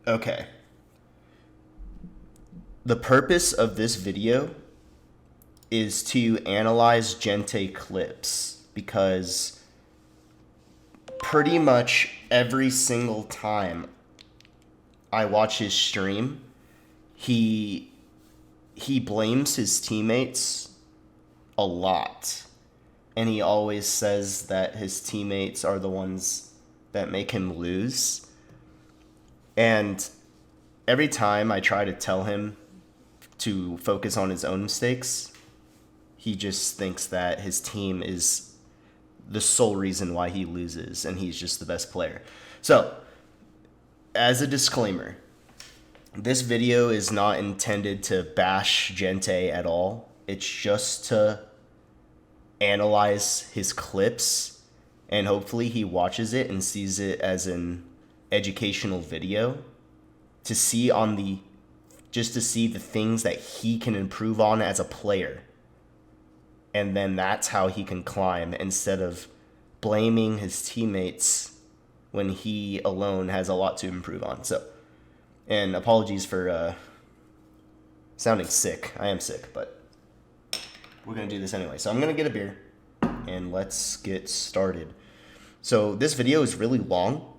Okay. The purpose of this video is to analyze Djente clips because pretty much every single time I watch his stream, he blames his teammates a lot. And he always says that his teammates are the ones that make him lose. And every time I try to tell him to focus on his own mistakes, he just thinks that his team is the sole reason why he loses and he's just the best player. So, as a disclaimer, this video is not intended to bash Djente at all. It's just to analyze his clips, and hopefully he watches it and sees it as an educational video to see the things that he can improve on as a player. And then that's how he can climb instead of blaming his teammates when he alone has a lot to improve on. So, and apologies for sounding sick. I am sick, but we're going to do this anyway. So I'm going to get a beer and let's get started. So this video is really long.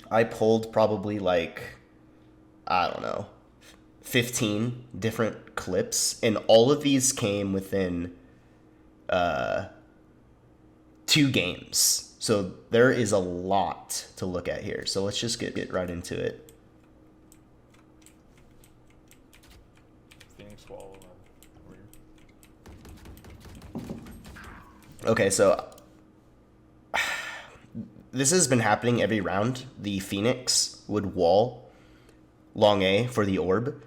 I pulled probably like, I don't know, 15 different clips, and all of these came within 2 games. So there is a lot to look at here. So let's just get right into it. Okay, so this has been happening every round. The Phoenix would wall long A for the orb,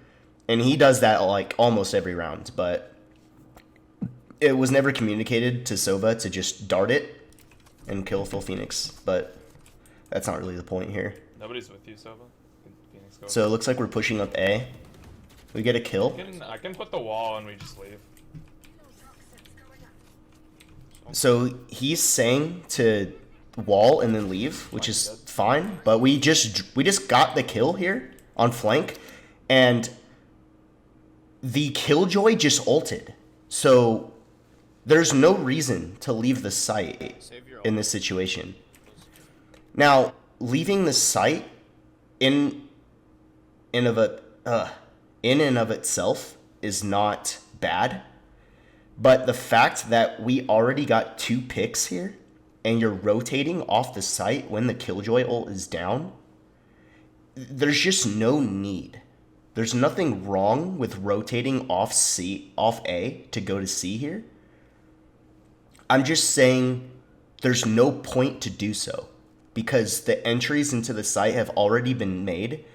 and he does that like almost every round, but it was never communicated to Sova to just dart it and kill full Phoenix, but that's not really the point here. Nobody's with you, Sova. Phoenix go. So it looks like we're pushing up A. We get a kill. I can put the wall and we just leave. So he's saying to wall and then leave, which is fine, but we just got the kill here on flank, and the Killjoy just ulted. So there's no reason to leave the site in this situation. Now, leaving the site in and of itself is not bad. But the fact that we already got 2 picks here and you're rotating off the site when the Killjoy ult is down, there's just no need. There's nothing wrong with rotating off A to go to C here. I'm just saying there's no point to do so because the entries into the site have already been made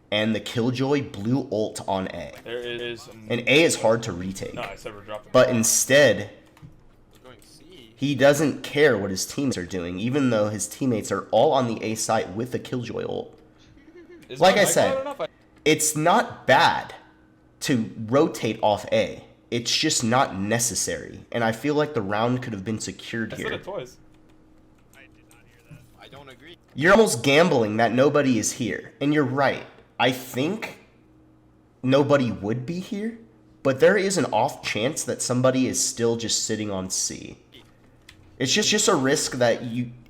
and the Killjoy blew ult on A. There is and A is hard to retake. No, I said we're dropping. But instead, he doesn't care what his teammates are doing, even though his teammates are all on the A site with the Killjoy ult. Like I said, it's not bad to rotate off A. It's just not necessary. And I feel like the round could have been secured here. I said it twice. I did not hear that. I don't agree. You're almost gambling that nobody is here. And you're right. I think nobody would be here, but there is an off chance that somebody is still just sitting on C. It's just a risk that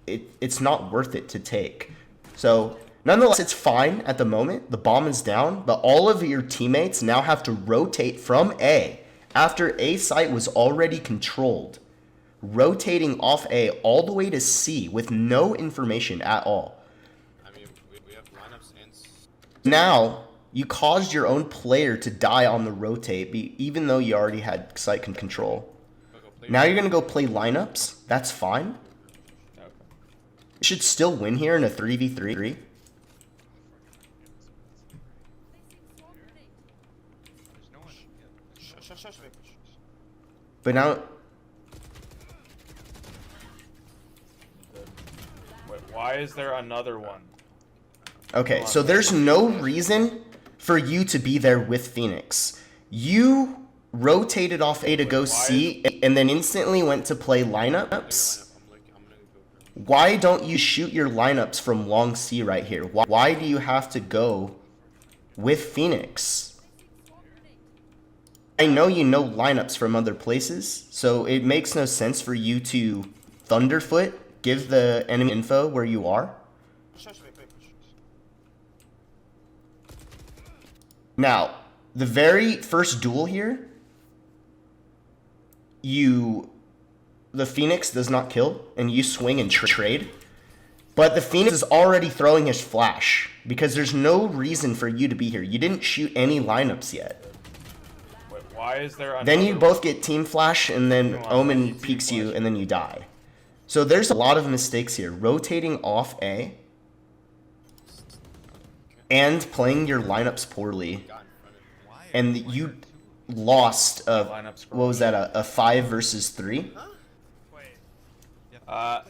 it's not worth it to take. So nonetheless, it's fine at the moment. The bomb is down, but all of your teammates now have to rotate from A after A site was already controlled, rotating off A all the way to C with no information at all. We have lineups and... Now, you caused your own player to die on the rotate, even though you already had site control. Now you're going to go play lineups. That's fine. Okay. You should still win here in a 3v3. But now... Wait, why is there another one? Okay, so there's no reason for you to be there with Phoenix. You rotated off A to go C, and then instantly went to play lineups. Why don't you shoot your lineups from long C right here? Why do you have to go with Phoenix. I know you know lineups from other places, so it makes no sense for you to Thunderfoot, give the enemy info where you are. Now, the very first duel here, the Phoenix does not kill, and you swing and trade. But the Phoenix is already throwing his flash, because there's no reason for you to be here. You didn't shoot any lineups yet. Wait, why is there another Then you both get team flash, and then Omen peeks you, and then you die. So there's a lot of mistakes here. Rotating off A, and playing your lineups poorly. And you lost what was that, a 5 versus 3? My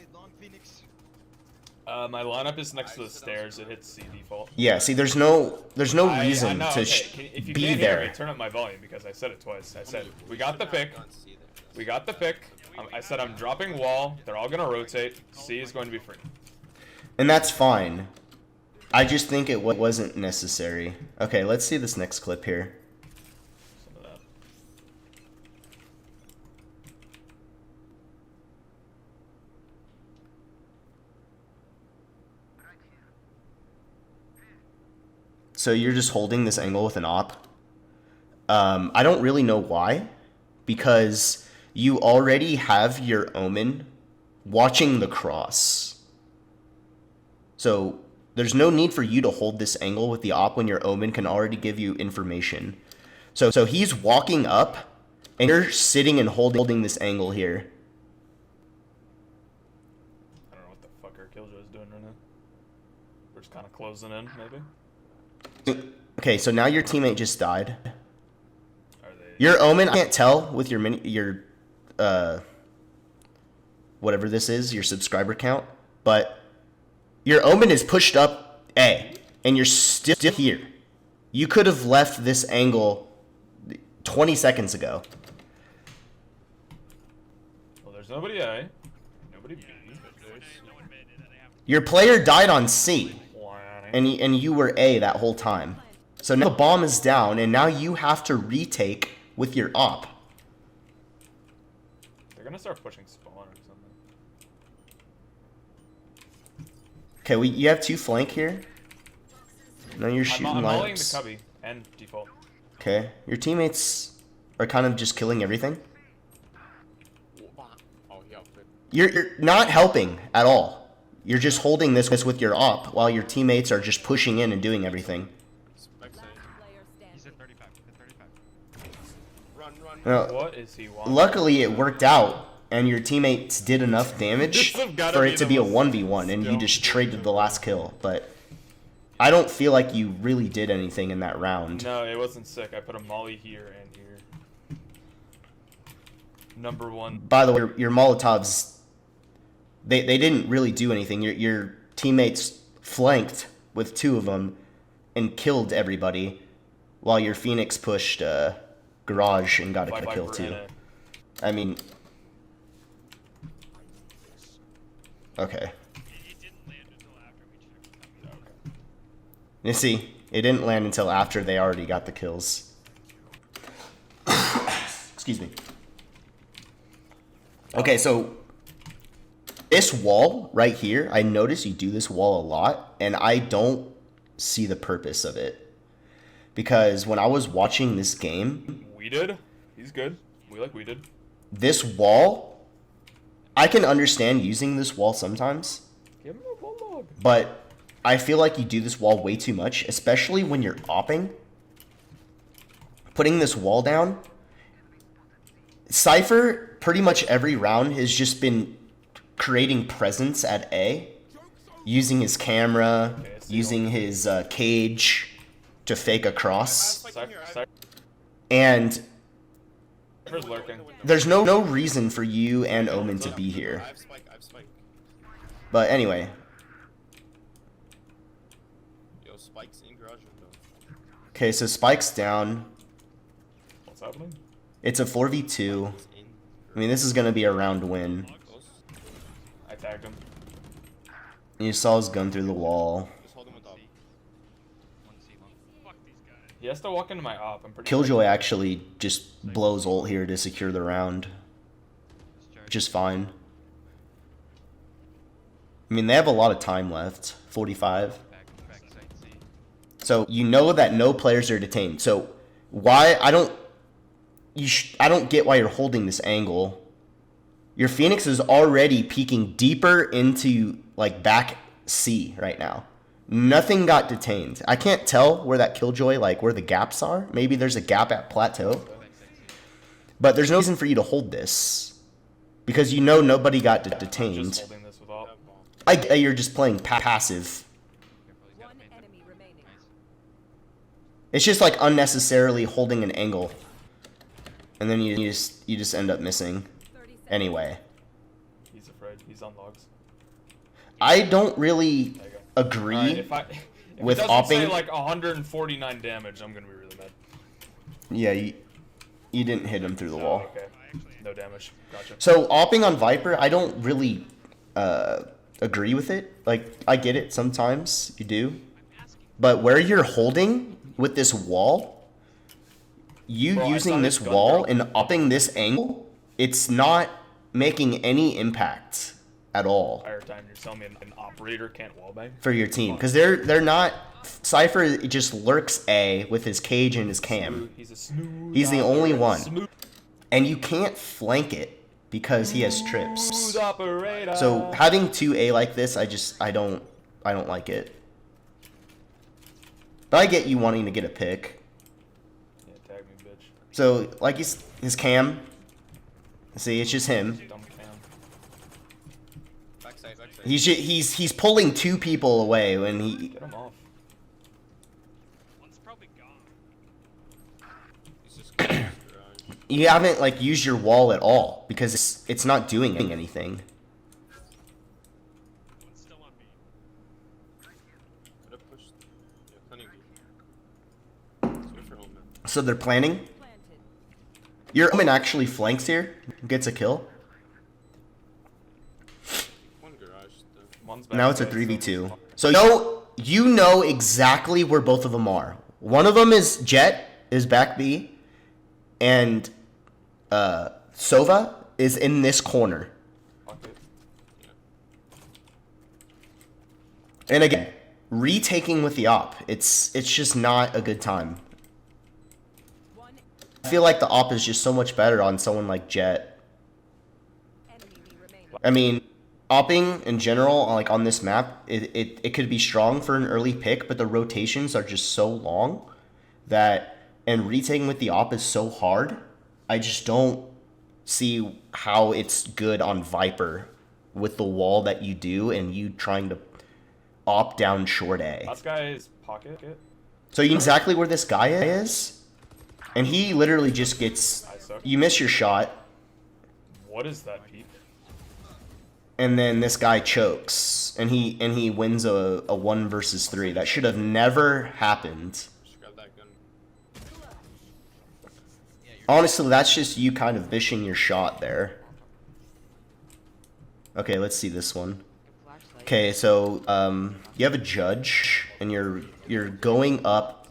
lineup is next to the stairs. It hits C default. Yeah, see, there's no reason to if you be can't there. Hear me, turn up my volume because I said it twice. I said we got the pick. We got the pick. I said I'm dropping wall. They're all gonna rotate. C is going to be free. And that's fine. I just think it wasn't necessary. Okay, let's see this next clip here. Some of that. So you're just holding this angle with an op. I don't really know why, because you already have your Omen watching the cross. So there's no need for you to hold this angle with the op when your Omen can already give you information. So he's walking up, and you're sitting and holding this angle here. I don't know what the fuck our Killjoy is doing right now. We're just kind of closing in, maybe. Okay, so now your teammate just died. Are they? Your Omen, I can't tell with your whatever this is, your subscriber count, but your Omen is pushed up A, and you're still here. You could have left this angle 20 seconds ago. Well, there's nobody A, nobody B. Your player died on C, and you were A that whole time. So now the bomb is down, and now you have to retake with your op. They're gonna start pushing spawn or something. Okay, you have 2 flank here. Now you're shooting I'm mulling the lineups. cubby and default. Okay, your teammates are kind of just killing everything. You're not helping at all. You're just holding this with your op while your teammates are just pushing in and doing everything. Now, What is he wanting? luckily, it worked out, and your teammates did enough damage for it to be a 1v1, and you just traded the last kill. But I don't feel like you really did anything in that round. No, it wasn't sick. I put a molly here and here. Number 1. By the way, your Molotovs, they didn't really do anything. Your teammates flanked with 2 of them and killed everybody, while your Phoenix pushed Garage and got a kill too. I mean, okay. You see, it didn't land until after they already got the kills. Excuse me. Okay, so this wall right here, I notice you do this wall a lot, and I don't see the purpose of it. Because when I was watching this game, We did. He's good. We did. this wall, I can understand using this wall sometimes, Give him a bulldog. but I feel like you do this wall way too much, especially when you're opping. Putting this wall down, Cypher pretty much every round has just been creating presence at A, using his camera, using his cage to fake a cross, and Cypher's lurking. there's no reason for you and Omen to be here. I have spike. But anyway, Yo, spikes in garage window. okay, so Spike's down. What's happening? It's a 4v2. It's in I mean, this is going to be a round win. close. I tagged him. You saw his gun through the wall. Just hold him with up. He has to walk into my op. I'm pretty Killjoy actually just blows ult here to secure the round, which is fine. I mean, they have a lot of time left, 45. So you know that no players are detained. So why I don't get why you're holding this angle. Your Phoenix is already peeking deeper into like back C right now. Nothing got detained. I can't tell where that Killjoy, like where the gaps are. Maybe there's a gap at plateau. But there's no reason for you to hold this because you know nobody got detained. just holding this with all. You're just playing passive. One enemy remaining. It's just like unnecessarily holding an angle, and then you just end up missing. 30 seconds. Anyway, He's afraid. He's on logs. I don't really There you go. agree Alright, if with it doesn't say opping. like 149 damage, I'm gonna be really mad. Yeah, you didn't hit him through the wall. Okay. No damage. Gotcha. So opping on Viper, I don't really agree with it. Like I get it sometimes you do, but where you're holding with this wall, you Bro, I saw using this this gun, wall bro. and upping this angle, it's not making any impact at all Entire time you're telling me an operator can't wallbang? for your team because they're not. Cypher just lurks A with his cage and his cam, He's a smooth. He's the only operator. one. Smooth and you can't flank it because he has trips. operator. So having 2A like this, I don't like it. But I get you wanting to get a pick. Yeah, tag me, bitch. So like his cam. See, it's just him. Dumb cam. Backside. He's pulling two people away when he. Get him off. One's probably gone. He's just garage. You haven't like used your wall at all because it's not doing anything. One's still on B. Could have pushed. Yeah, plenty of B. Switch for home, man. So they're planning. Planted. Your omen actually flanks here, gets a kill. One garage. One's Now it's a backside, 3v2. So you know exactly where both of them are. One of them is Jet, is back B, and Sova is in this corner. Fuck it. And again, retaking with the op, it's just not a good time. One I feel like the op is just so much better on someone like Jet. enemy remaining. I mean, opping in general, like on this map, it could be strong for an early pick, but the rotations are just so long that, and retaking with the op is so hard, I just don't see how it's good on Viper with the wall that you do and you trying to op down short A. Last guy is pocket. So you know exactly where this guy is, and he literally just gets, I suck. you miss your shot, What is that, Pete? and then this guy chokes, and he wins a 1 versus 3. That should have never happened. Just grab that gun. Honestly, that's just you kind of vishing your shot there. Okay, let's see this one. Okay, so you have a judge, and you're going up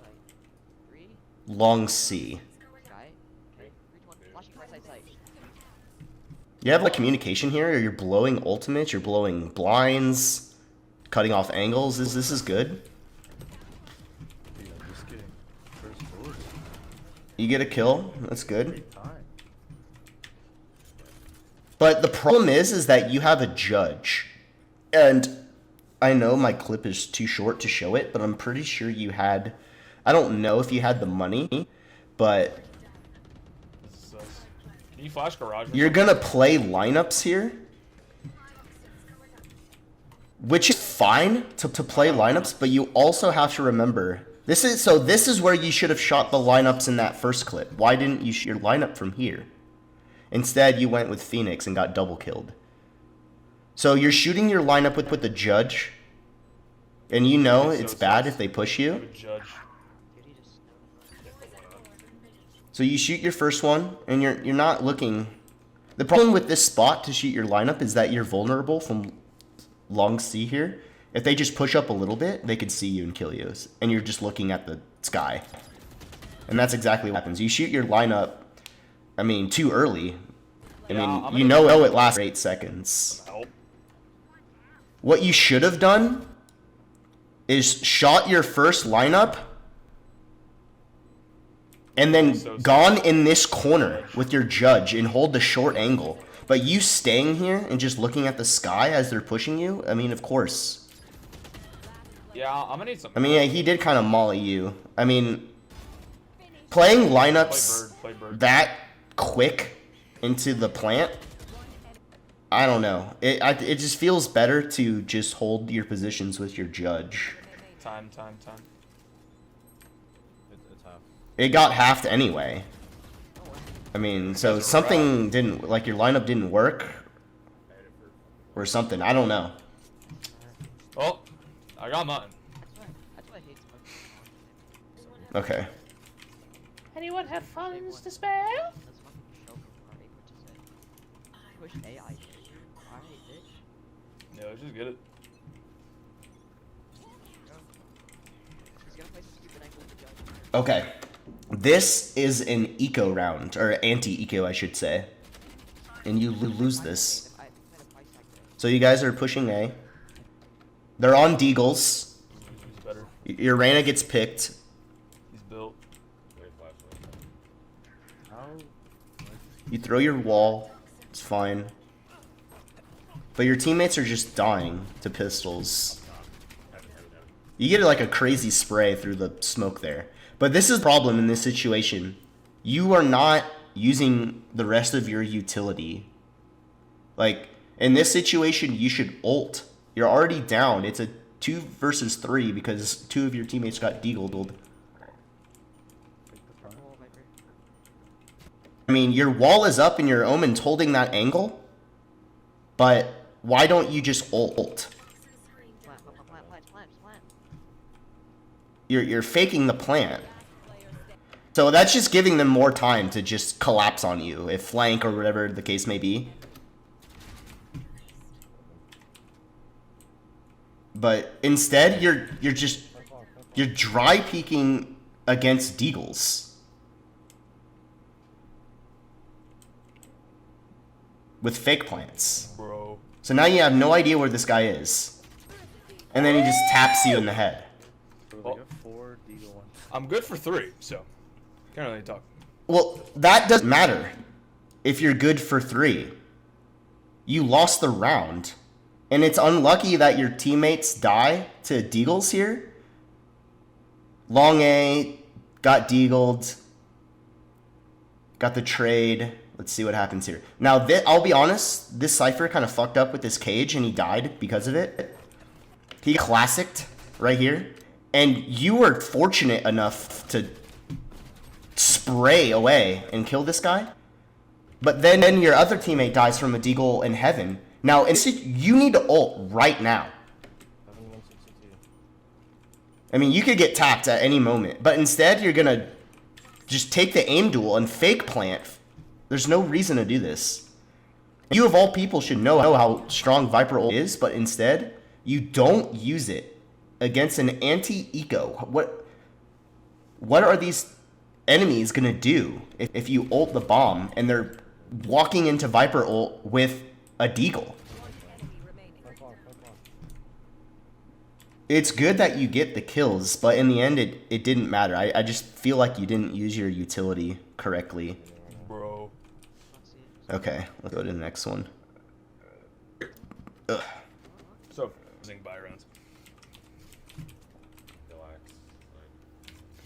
long C. You have like communication here, or you're blowing ultimates, you're blowing blinds, cutting off angles. This is good. You get a kill. That's good. But the problem is that you have a judge. And I know my clip is too short to show it, but I'm pretty sure you had, I don't know if you had the money, but This is sus. Can you flash garage? you're gonna play lineups here, which is fine to play lineups, but you also have to remember, this is where you should have shot the lineups in that first clip. Why didn't you shoot your lineup from here? Instead, you went with Phoenix and got double killed. So you're shooting your lineup with the judge, and you know it's bad if they push Have a you. judge. So you shoot your first one, and you're not looking. The problem with this spot to shoot your lineup is that you're vulnerable from long C here. If they just push up a little bit, they could see you and kill you, and you're just looking at the sky. And that's exactly what happens. You shoot your lineup, I mean, too early. I Yeah, I'm mean, gonna you know it lasts for 8 seconds. Help. What you should have done is shot your first lineup and then gone in this corner with your judge and hold the short angle. But you staying here and just looking at the sky as they're pushing you, I mean, of course. Yeah, I'm gonna need some. I mean, yeah, he did kind of molly you. I mean, playing lineups Play bird. that quick into the plant, I don't know. It just feels better to just hold your positions with your judge. Time. It's half. It got halved anyway. I mean, so something didn't, like your lineup didn't work or something. I don't know. Well, I got mine. That's why I hate smoking. Okay. Anyone have funds to spare? That's fucking choke party, what you say? Push AI. Alright, bitch. Yeah, let's just get it. She's gonna play some stupid angle with the judge. Okay. This is an eco round, or anti-eco, I should say. And you lose this. I played a price tag there. So you guys are pushing A. They're on Deagles. He's better. Your Reyna gets picked. He's built. Wait, flashlight. How? You throw your wall. It's fine. But your teammates are just dying to pistols. You get like a crazy spray through the smoke there. But this is the problem in this situation. You are not using the rest of your utility. Like, in this situation, you should ult. You're already down. It's a 2 versus 3 because 2 of your teammates got deagled. Oh, Viper. I mean, your wall is up and your Omen's holding that angle. But why don't you just ult? Plant. You're faking the plant. So that's just giving them more time to just collapse on you, if flank or whatever the case may be. But instead, you're dry peeking against Deagles. With fake plants. Bro. So now you have no idea where this guy is. And then he just taps you in the head. So Well- they got 4 Deagle ones. I'm good for 3, so can't really talk. Well, that doesn't matter if you're good for 3. You lost the round. And it's unlucky that your teammates die to Deagles here. Long A, got Deagled. Got the trade. Let's see what happens here. Now, I'll be honest, this Cypher kind of fucked up with this cage and he died because of it. He classicked right here. And you were fortunate enough to spray away and kill this guy. But then your other teammate dies from a deagle in heaven. Now, you need to ult right now. 7162. I mean, you could get tapped at any moment. But instead, you're going to just take the aim duel and fake plant. There's no reason to do this. You of all people should know how strong Viper ult is, but instead, you don't use it against an anti-eco. What are these enemies gonna do if you ult the bomb and they're walking into Viper ult with a deagle? It's good that you get the kills, but in the end, it didn't matter. I just feel like you didn't use your utility correctly. Bro. Okay, let's go to the next one. Ugh. So, losing buy rounds. Relax.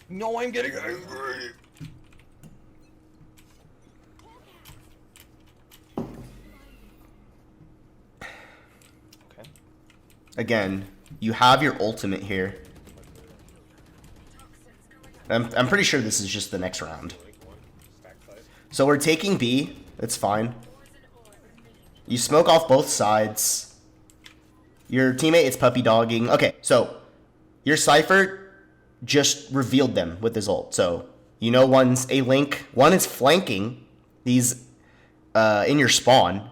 No, I'm getting angry. Okay. Again, you have your ultimate here. I'm pretty sure this is just the next round. So we're taking B. That's fine. You smoke off both sides. Your teammate is puppy dogging. Okay, so your Cypher just revealed them with his ult. So you know one's a link. One is flanking these in your spawn.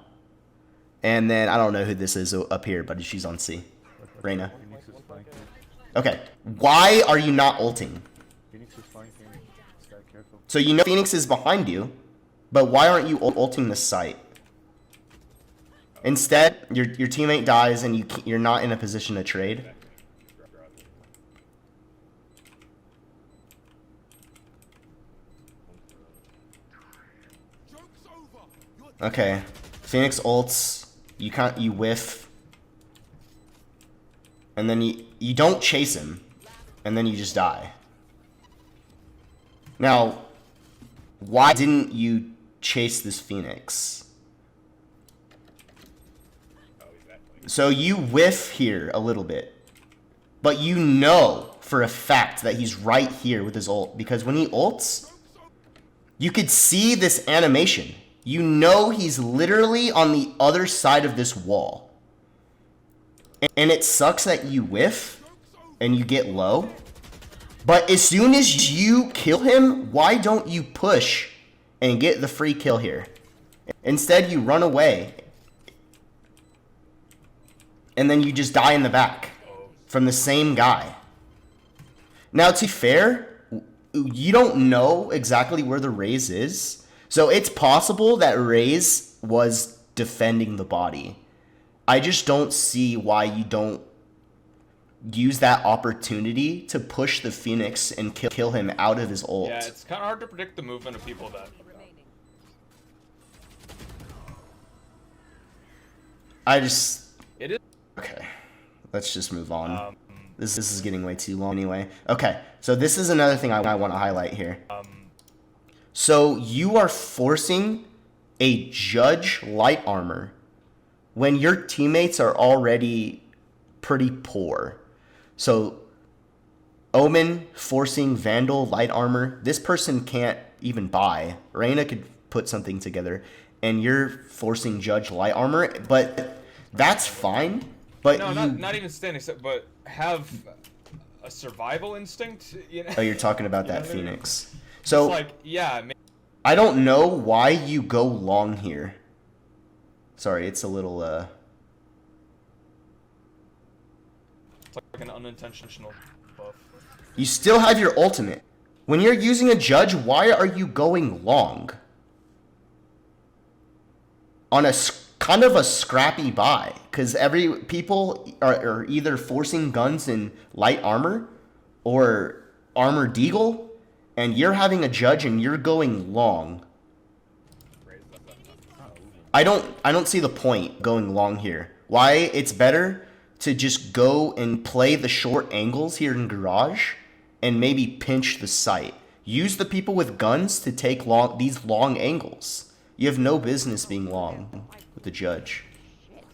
And then I don't know who this is up here, but she's on C. Reyna. Phoenix is flanking. Okay. Why are you not ulting? Phoenix is flanking. Stack So you know Phoenix is behind you, but why aren't you ulting the site? Instead, your teammate dies and you're not in a position to trade. Okay, Phoenix ults. You whiff, and then you don't chase him, and then you just die. Now, why didn't you chase this Phoenix? So you whiff here a little bit, but you know for a fact that he's right here with his ult, because when he ults, you could see this animation. You know he's literally on the other side of this wall. And it sucks that you whiff and you get low. But as soon as you kill him, why don't you push and get the free kill here? Instead, you run away. And then you just die in the back from the same guy. Now, to be fair, you don't know exactly where the Raze is. So it's possible that Raze was defending the body. I just don't see why you don't use that opportunity to push the Phoenix and kill him out of his ult. Yeah, it's kind of hard to predict the movement of people that. Remaining. It is. Okay, let's just move on. This is getting way too long anyway. Okay, so this is another thing I want to highlight here. So you are forcing a judge light armor when your teammates are already pretty poor. So Omen forcing Vandal light armor. This person can't even buy. Reyna could put something together, and you're forcing judge light armor. But that's fine. But No, not even standing, but have a survival instinct. You know? Oh, you're talking about that You know what I mean? Phoenix. So It's like, yeah, I don't know why you go long here. Sorry, it's a little it's like an unintentional buff. You still have your ultimate. When you're using a judge, why are you going long? On a kind of a scrappy buy, because people are either forcing guns in light armor or armor deagle, and you're having a judge and you're going long. I don't see the point going long here. Why it's better to just go and play the short angles here in garage and maybe pinch the site. Use the people with guns to take these long angles. You have no business being long with the judge. Shit.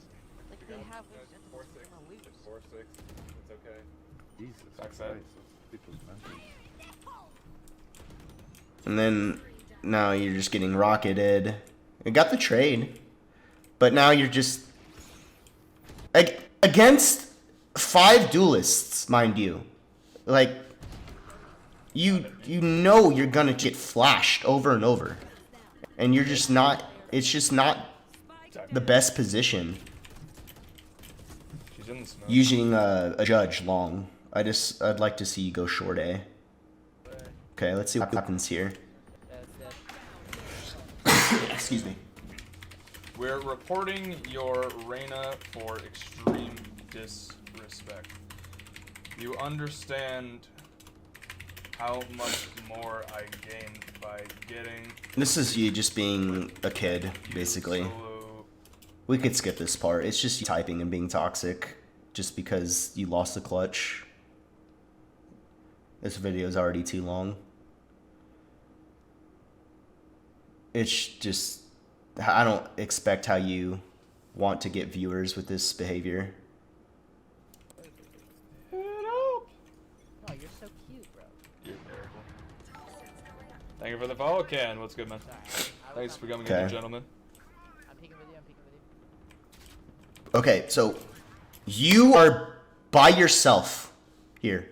Like they have this and Four it's six. gonna lose. It's 4-6. It's okay. Jesus Sucks Christ, that. those people's mental. And then now you're just getting rocketed. You got the trade, but now you're just against 5 duelists, mind you. Like you know you're gonna get flashed over and over, and you're just not. It's just not the best position. She's in the smoke. Using a judge long. I'd like to see you go short A. Okay, let's see what happens here. Excuse me. We're reporting your Reyna for extreme disrespect. You understand how much more I gained by getting This is you just being a kid, basically. solo. We could skip this part. It's just you typing and being toxic just because you lost the clutch. This video is already too long. It's just, I don't expect how you want to get viewers with this behavior. Help! Oh, you're so cute, bro. You're terrible. Thank you for the follow, Ken. What's good, man? Sorry. Thanks for coming Okay. in, gentlemen. I'm peeking with you. I'm peeking with you. Okay, so you are by yourself here.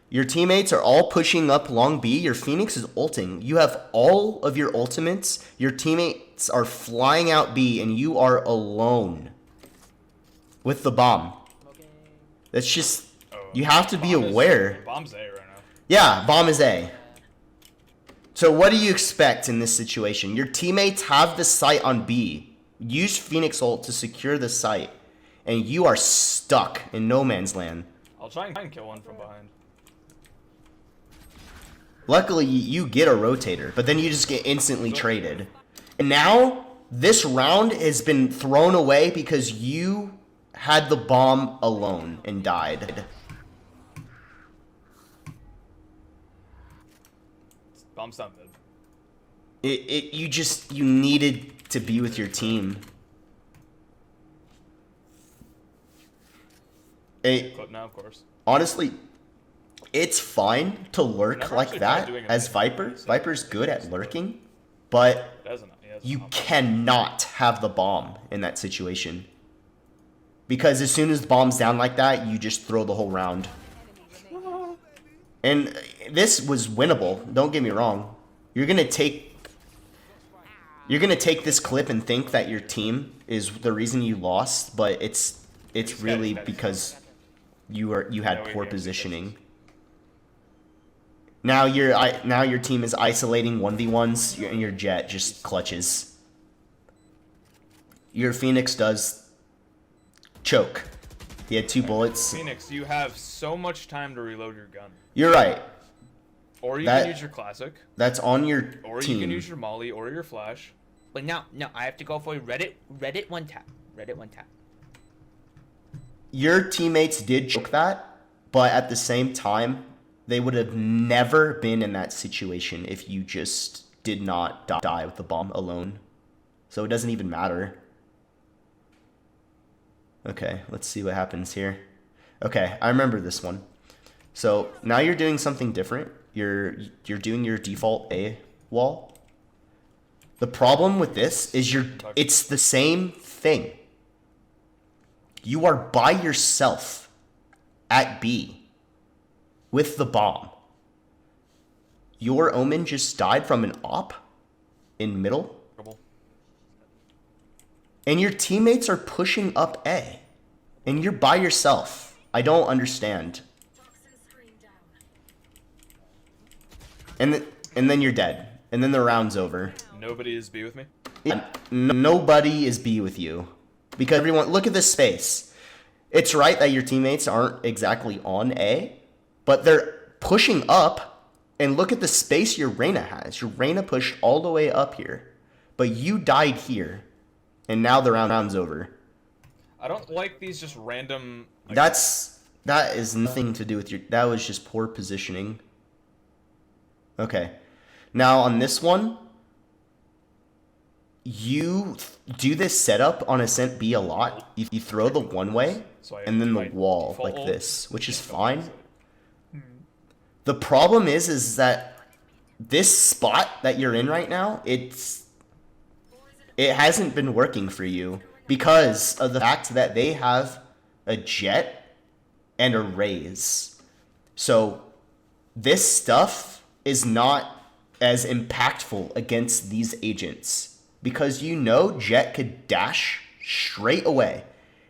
Your teammates are all pushing up long B. Your Phoenix is ulting. You have all of your ultimates. Your teammates are flying out B, and you are alone with the bomb. Smoking. That's just, Oh, you have to be bomb is- aware. Bomb's A right now. Yeah, bomb is A. So what do you expect in this situation? Your teammates have the site on B. Use Phoenix ult to secure the site. And you are stuck in no man's land. I'll try and kill one from behind. Luckily, you get a rotator, but then you just get instantly traded. And now, this round has been thrown away because you had the bomb alone and died. Bomb's not mid. You needed to be with your team. Clip now, of course. Honestly, it's fine to lurk Never like actually tried doing that it as before, Viper. so- Viper's good at lurking, but He has an you op. cannot have the bomb in that situation. Because as soon as the bomb's down like that, you just throw the whole round. And this was winnable, don't get me wrong. You're gonna take this clip and think that your team is the reason you lost, but it's really because you had poor positioning. Now your team is isolating 1v1s and your Jet just clutches. Your Phoenix does choke. He had 2 bullets. Phoenix, you have so much time to reload your gun. You're right. Or you That- can use your classic. That's on your Or team. you can use your molly or your flash. Wait, no, I have to go for Reddit. Reddit one tap. Reddit one tap. Your teammates did choke that, but at the same time, they would have never been in that situation if you just did not die with the bomb alone. So it doesn't even matter. Okay, let's see what happens here. Okay, I remember this one. So now you're doing something different. You're doing your default A wall. The problem with this is it's the same thing. You are by yourself at B with the bomb. Your Omen just died from an op in middle. And your teammates are pushing up A. And you're by yourself. I don't understand. And then you're dead. And then the round's over. Nobody is B with me. Yeah, nobody is B with you. Because everyone, look at this space. It's right that your teammates aren't exactly on A, but they're pushing up, and look at the space your Reyna has. Your Reyna pushed all the way up here, but you died here, and now the round's over. I don't like these just random... That is nothing to do with that was just poor positioning. Okay. Now on this one, you do this setup on Ascent B a lot. You throw the one way and then the wall like this, which is fine. The problem is that this spot that you're in right now, it hasn't been working for you because of the fact that they have a Jet and a Raze. So this stuff is not as impactful against these agents because you know Jet could dash straight away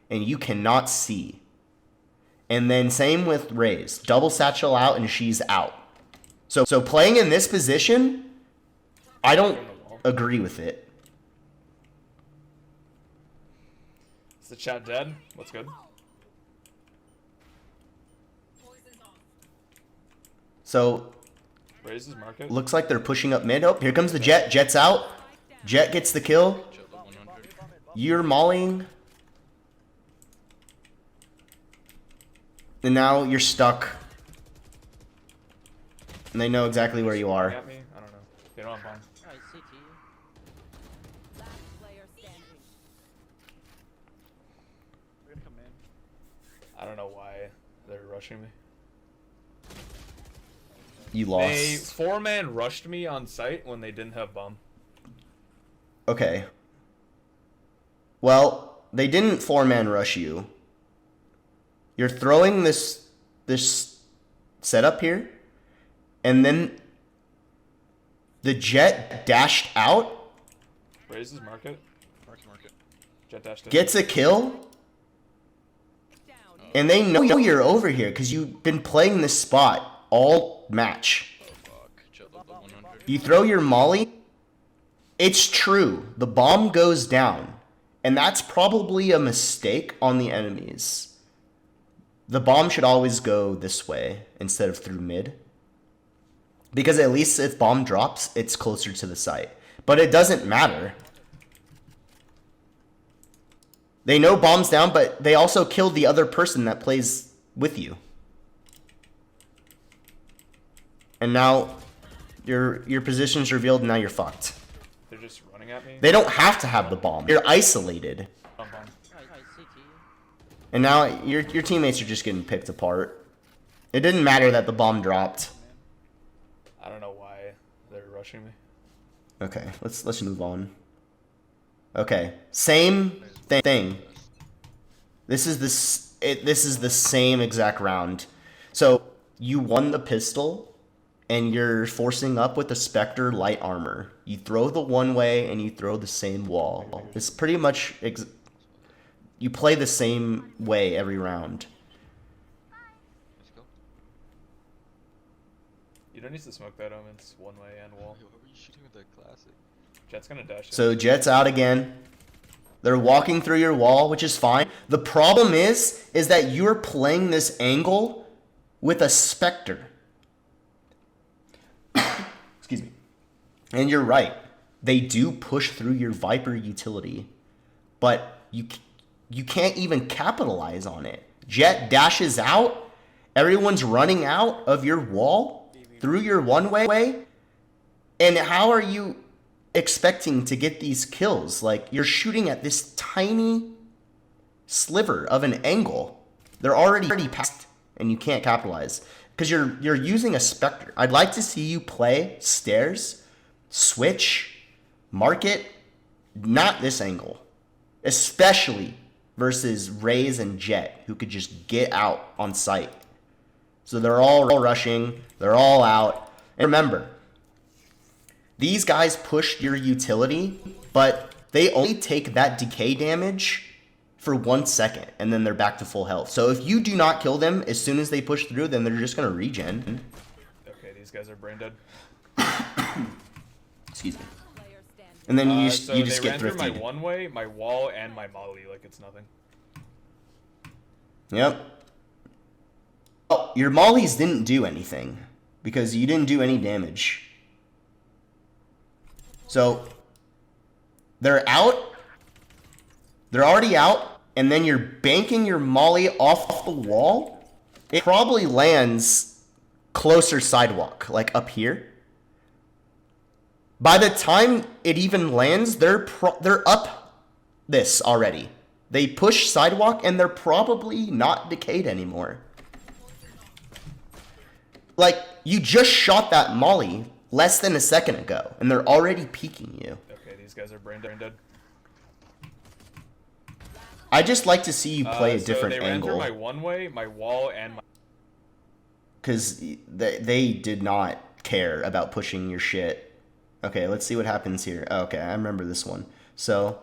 and you cannot see. And then same with Raze. Double satchel out and she's out. So playing in this position, I don't agree with it. Is the chat dead? What's good? So Raises market. looks like they're pushing up mid. Oh, here comes the Jet. Jet's out. Jet gets the kill. You're mauling. And now you're stuck. And they know exactly where you are. At me? I don't know. They don't have bomb. Alright, CT. Last player standing. We're gonna come in. I don't know why they're rushing me. You They lost. 4-man rushed me on site when they didn't have bomb. Okay. Well, they didn't 4-man rush you. You're throwing this setup here, and then the Jet dashed out, Raises market. Market. Jet dashed in. gets a kill, Down. and they know you're over here because you've been playing this spot all match. Oh fuck. Jet level 100. You throw your molly. It's true. The bomb goes down. And that's probably a mistake on the enemies. The bomb should always go this way instead of through mid. Because at least if bomb drops, it's closer to the site. But it doesn't matter. They know bomb's down, but they also killed the other person that plays with you. And now your position's revealed and now you're fucked. They're just running at me. They don't have to have the bomb. You're isolated. Bomb, bomb. And now your teammates are just getting picked apart. It didn't matter that the bomb dropped. I don't know why they're rushing me. Okay, let's move on. Okay, same thing. This is the same exact round. So you won the pistol, and you're forcing up with the Spectre light armor. You throw the one way, and you throw the same wall. It's pretty much you play the same way every round. Let's go. You don't need to smoke that omen. It's one way and wall. Yo, what were you shooting with that classic? Jet's gonna dash in. So Jet's out again. They're walking through your wall, which is fine. The problem is that you're playing this angle with a Spectre. Excuse me. And you're right. They do push through your Viper utility. But you can't even capitalize on it. Jet dashes out. Everyone's running out of your wall through your one-way. And how are you expecting to get these kills? Like, you're shooting at this tiny sliver of an angle. They're already past, and you can't capitalize because you're using a Spectre. I'd like to see you play stairs, switch, market, not this angle, especially versus Raze and Jet, who could just get out on site. So they're all rushing, they're all out. And remember, these guys pushed your utility, but they only take that decay damage for 1 second, and then they're back to full health. So if you do not kill them as soon as they push through, then they're just going to regen. Okay, these guys are brain dead. Excuse me. Player standing. And then you So just they get ran through my thrifted. one way, my wall, and my molly like it's nothing. Yep. Oh, your mollies didn't do anything because you didn't do any damage. So they're out. They're already out, and then you're banking your molly off the wall. It probably lands closer sidewalk, like up here. By the time it even lands, they're up this already. They push sidewalk, and they're probably not decayed anymore. Like, you just shot that molly less than a second ago, and they're already peeking you. Okay, these guys are brain dead. I just like to see you play a different so they ran angle. through my one way, my wall, and my... Because they did not care about pushing your shit. Okay, let's see what happens here. Oh, okay, I remember this one. So,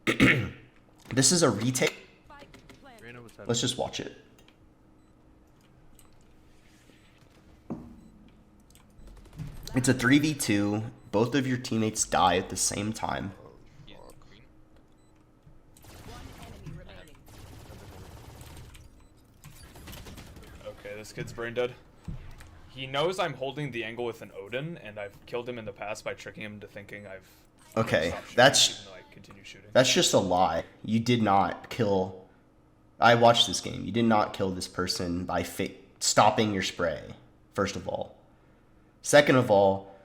this is a retake. Spike planted. Reyna was Let's just watch it. It's a 3v2. Both of your teammates die at the same time. Yeah, queen. One enemy remaining. Okay, this kid's brain dead. He knows I'm holding the angle with an Odin, and I've killed him in the past by tricking him to thinking I've Okay, stopped shooting, that's even though I continue shooting. That's just a lie. You did not kill. I watched this game. You did not kill this person by stopping your spray, first of all. Second of all,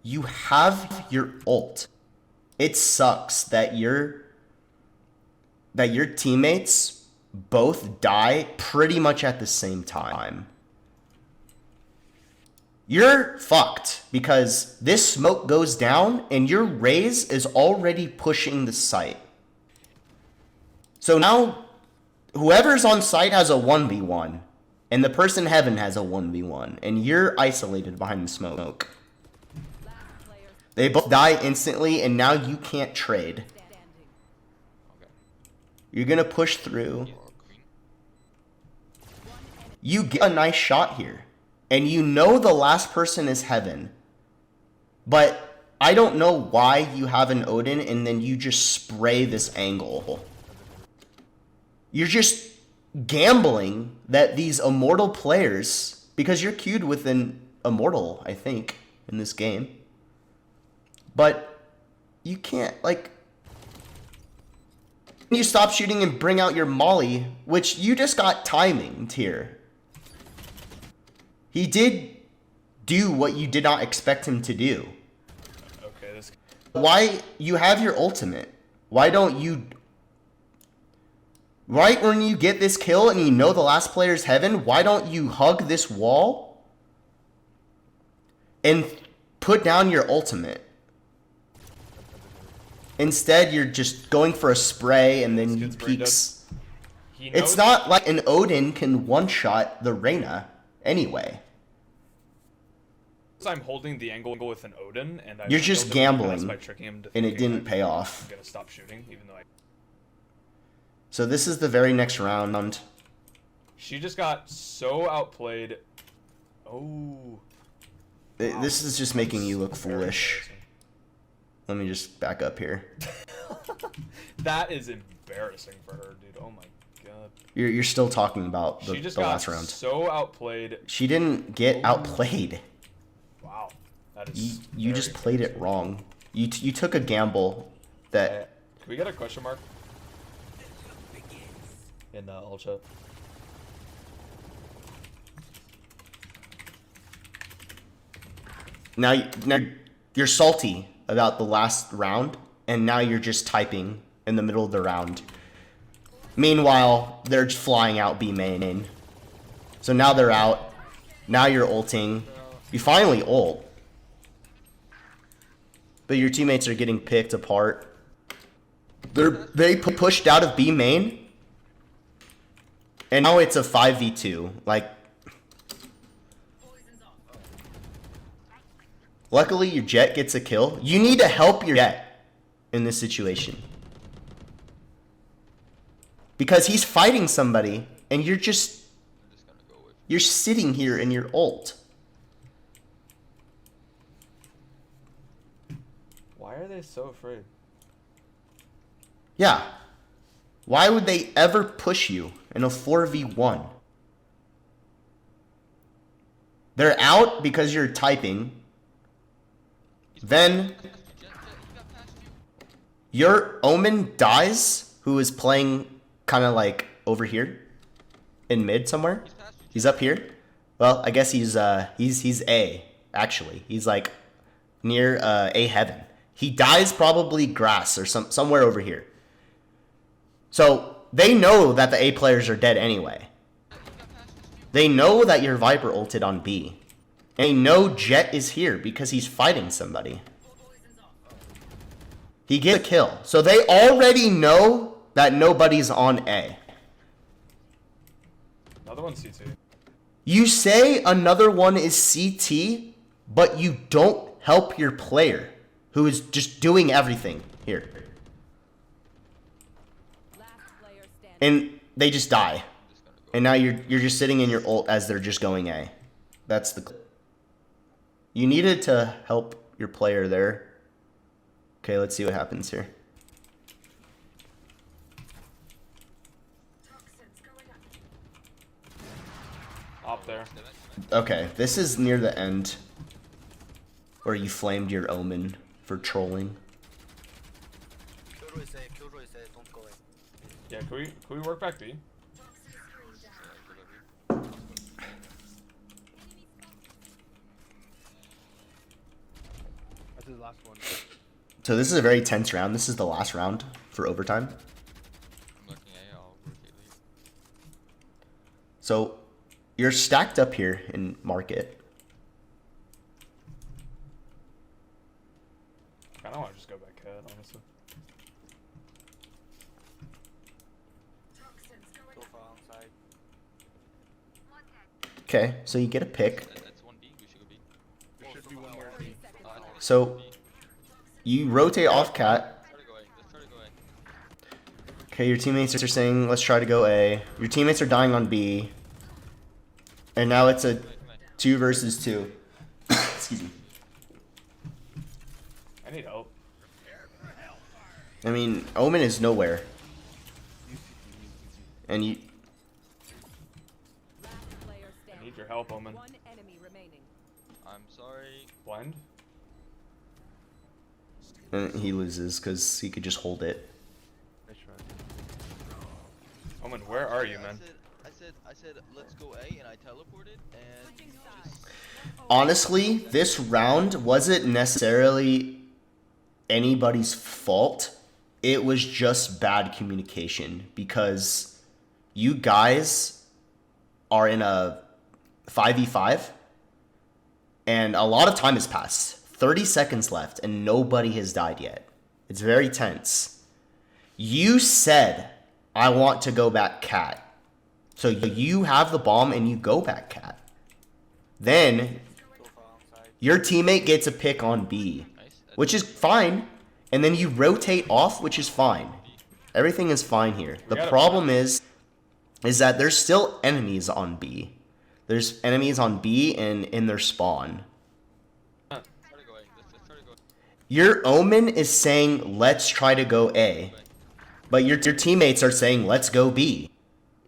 you have your ult. It sucks that your teammates both die pretty much at the same time. You're fucked because this smoke goes down and your Raze is already pushing the site. So now whoever's on site has a 1v1 and the person in heaven has a 1v1 and you're isolated behind the smoke. Last player They both die instantly and now you can't trade. standing. Okay. You're gonna push through. Yeah, queen. You get a nice shot here. And you know the last person is heaven. But I don't know why you have an Odin and then you just spray this angle. You're just gambling that these immortal players, because you're queued with an immortal, I think, in this game. But you can't, like... You stop shooting and bring out your molly, which you just got timinged here. He did do what you did not expect him to do. Okay, this. Why you have your ultimate? Why don't you? Right when you get this kill and you know the last player's heaven, why don't you hug this wall and put down your ultimate? Instead, you're just going for a spray and then he peeks. It's not like an Odin can one-shot the Reyna anyway. I'm holding the angle with an Odin, and You're just gambling, by tricking him to and it thinking didn't pay off. I'm gonna stop shooting, even though I. So this is the very next round. She just got so outplayed. Oh. This is just making you look Very foolish. embarrassing. Let me just back up here. That is embarrassing for her, dude. Oh my god. You're still talking about She just the got last round. so outplayed. She didn't get outplayed. Wow. That is. You just played it wrong. You took a gamble that. Can we get a question mark? In all chat. Now you're salty about the last round, and now you're just typing in the middle of the round. Meanwhile, they're just flying out B main. So now they're out. Now you're ulting. You finally ult. But your teammates are getting picked apart. They pushed out of B main. And now it's a 5v2. Like, luckily your Jet gets a kill. You need to help your Jet in this situation. Because he's fighting somebody and you're just you're sitting here in your ult. Why are they so afraid? Yeah. Why would they ever push you in a 4v1? They're out because you're typing. Then your Omen dies, who is playing kind of like over here in mid somewhere. He's up here. Well, I guess he's A, actually. He's like near A heaven. He dies probably grass or somewhere over here. So they know that the A players are dead anyway. They know that your Viper ulted on B. And they know Jet is here because he's fighting somebody. He gets a kill. So they already know that nobody's on A. Another one's CT. You say another one is CT, but you don't help your player who is just doing everything here. Last player standing. And they just die. And now you're just sitting in your ult as they're just going A. That's the... You needed to help your player there. Okay, let's see what happens here. Up there. Okay, this is near the end. Where you flamed your Omen for trolling. Yeah, can we work back B? That's his last one. So this is a very tense round. This is the last round for overtime. I'm looking at y'all. So you're stacked up here in market. I don't want to just go back head, honestly. Okay, so you get a pick. That's 1B. We should go B. There should be one more. So you rotate off cat. Try to go A. Let's try to go A. Okay, your teammates are saying, let's try to go A. Your teammates are dying on B. And now it's a 2 versus 2. Excuse me. I need help. I mean, Omen is nowhere. And you... Last player I standing. need your help, Omen. One enemy remaining. I'm sorry. Blind? And he loses because he could just hold it. I tried. Omen, where are you, man? I said, let's go A, and I teleported, and just Honestly, this round wasn't necessarily anybody's fault. It was just bad communication because you guys are in a 5v5 and a lot of time has passed. 30 seconds left and nobody has died yet. It's very tense. You said, I want to go back cat. So you have the bomb and you go back cat. Then your teammate gets a pick on B, which is fine. And then you rotate off, which is fine. Everything is fine here. The problem is that there's still enemies on B. There's enemies on B and in their spawn. Try to go A. Let's try to go A. Your Omen is saying, let's try to go A. But your teammates are saying, let's go B.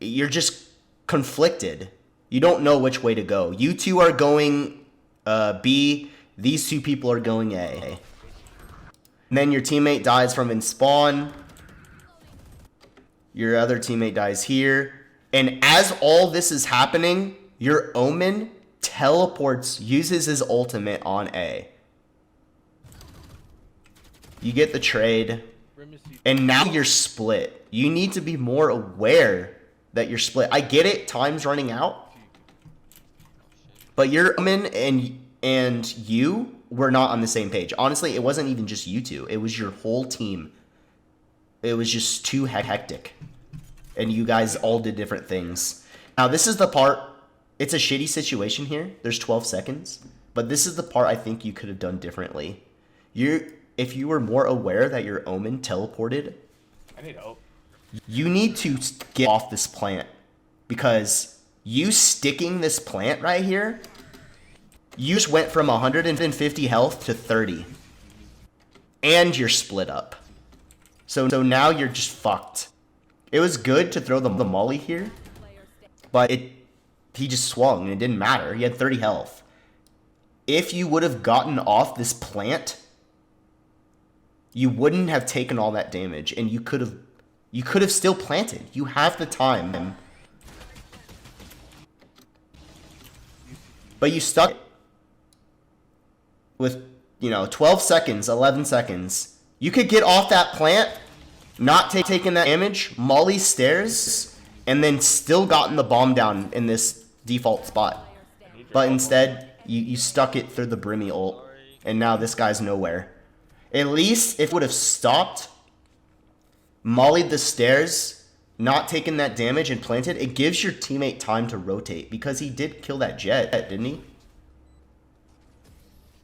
You're just conflicted. You don't know which way to go. You two are going B. These two people are going A. And then your teammate dies from in spawn. Your other teammate dies here. And as all this is happening, your Omen teleports, uses his ultimate on A. You get the trade. And now you're split. You need to be more aware that you're split. I get it, time's running out. But your Omen and you were not on the same page. Honestly, it wasn't even just you two. It was your whole team. It was just too hectic. And you guys all did different things. Now, this is the part... It's a shitty situation here. There's 12 seconds. But this is the part I think you could have done differently. If you were more aware that your Omen teleported... I need help. You need to get off this plant. Because you sticking this plant right here... You just went from 150 health to 30. And you're split up. So now you're just fucked. It was good to throw the molly here. But he just swung and it didn't matter. He had 30 health. If you would have gotten off this plant, you wouldn't have taken all that damage. And you could have still planted. You have the time. But you stuck it. With, 12 seconds, 11 seconds. You could get off that plant, not taking that damage, molly stairs, and then still gotten the bomb down in this default spot. But instead, you stuck it through the Brimmy ult, and now this guy's nowhere. At least if it would have stopped, mollied the stairs, not taken that damage, and planted, it gives your teammate time to rotate, because he did kill that Jet, didn't he?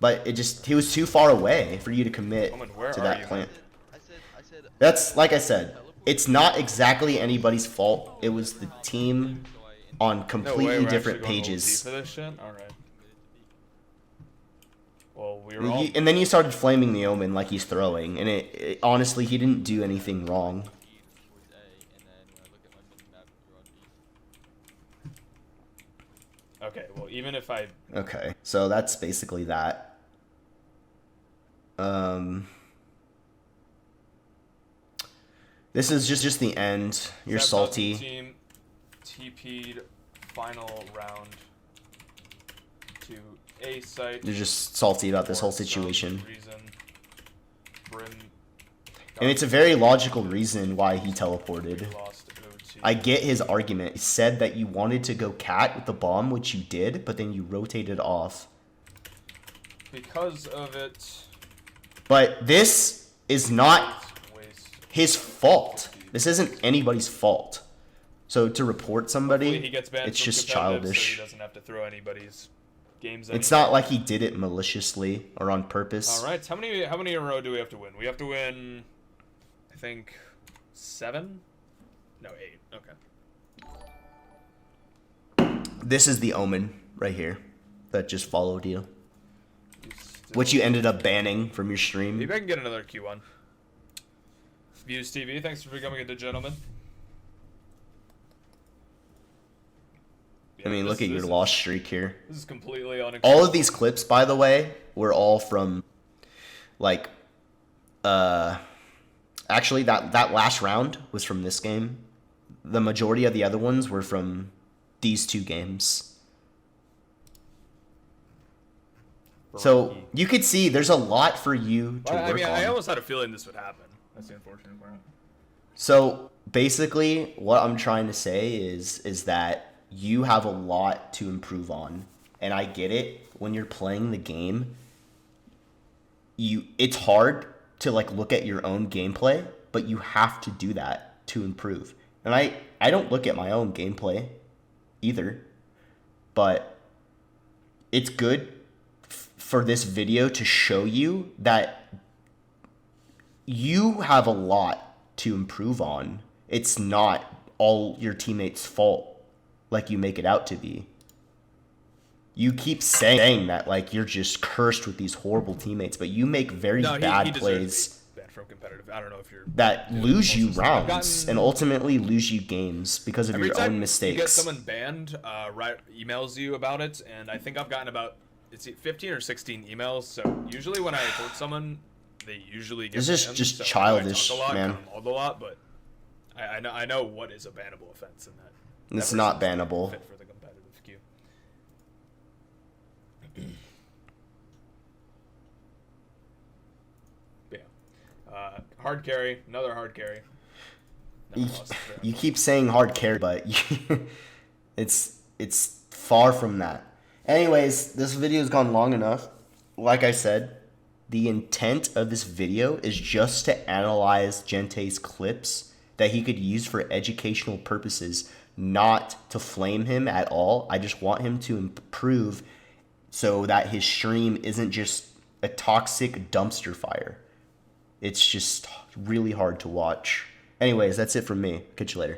But he was too far away for you to commit to that plant. That's, like I said, it's not exactly anybody's fault. It was the team on completely different pages. For this shit? All right. Well, we were all... And then you started flaming the Omen like he's throwing, and honestly, he didn't do anything wrong. Okay, well, even if I... Okay, so that's basically that. This is just the end. You're salty. Team TP'd final round to A site. You're just salty about this whole situation. And it's a very logical reason why he teleported. I get his argument. He said that you wanted to go cat with the bomb, which you did, but then you rotated off. Because of it. But this is not his fault. This isn't anybody's fault. So to report somebody, He gets banned it's from just competitive, childish. So he doesn't have to throw anybody's games. It's not like he did it maliciously or on purpose. All right, how many in a row do we have to win? We have to win, I think, 7? No, 8. Okay. This is the Omen right here that just followed you. You which you ended up banning from your stream. Maybe I can get another Q1. Views TV, thanks for becoming a gentleman. I mean, look at your lost streak here. This is completely unacceptable. All of these clips, by the way, were all from, like, actually, that last round was from this game. The majority of the other ones were from these 2 games. So you could see there's a lot for you to work on. I almost had a feeling this would happen. That's the unfortunate part. So basically, what I'm trying to say is that you have a lot to improve on, and I get it. When you're playing the game, it's hard to like look at your own gameplay, but you have to do that to improve. And I don't look at my own gameplay either, but it's good for this video to show you that you have a lot to improve on. It's not all your teammates' fault like you make it out to be. You keep saying that like you're just cursed with these horrible teammates, but you make very bad plays bad from competitive. I don't know if you're that lose you rounds and ultimately lose you games because of your own mistakes. You get someone banned, emails you about it, and I think I've gotten about 15 or 16 emails. So usually when I report someone, they usually get this banned. is just so childish, I talk a lot, man. kind of mauled a lot, but I know what is a bannable offense in that. It's not bannable. Fit for the competitive queue. Yeah. Hard carry, another hard carry. You keep saying hard carry, but it's far from that. Anyways, this video has gone long enough. Like I said, the intent of this video is just to analyze Djente's clips that he could use for educational purposes, not to flame him at all. I just want him to improve so that his stream isn't just a toxic dumpster fire. It's just really hard to watch. Anyways, that's it from me. Catch you later.